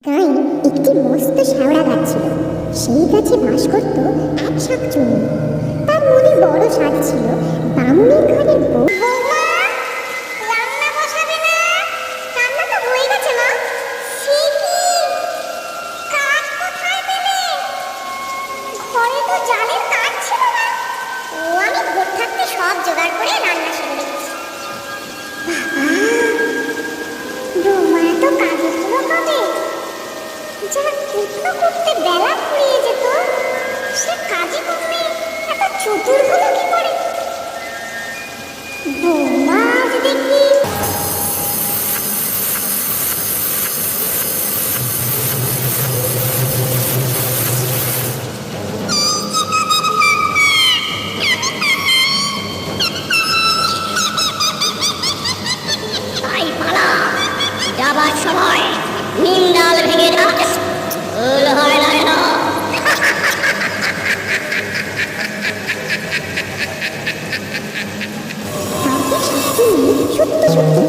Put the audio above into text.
গায়ে একটি মস্ত শেওড়া গাছ ছিল। সেই গাছে বাস করত এক শাকচুন্নি। তার মনে বড় সাধ ছিল বামুনের ঘরের বউ। বৌমা, রান্না বসাবে না? রান্না তো হয়ে গেছে মা। সে কি? কাঠ কোথায় পেলে? ঘরে তো জালের কাঠ ছিল না। ও, আমি ভোর থাকতে সব জোগাড় করে রান্না সেরে রেখেছি। বৌমা তো কাজে ছিল কবে? যা কুটনো করতে বেলা ফুরিয়ে যেত, সে কাজে কর্মে এত চতুর হলো কি করে? বৌমা আজ দেখি তাই পালা, যাবার সময় নিম ডাল ভেঙে যাস, ভুল হয় না যেন। তারপর শাকচুন্নি সত্যি সত্যি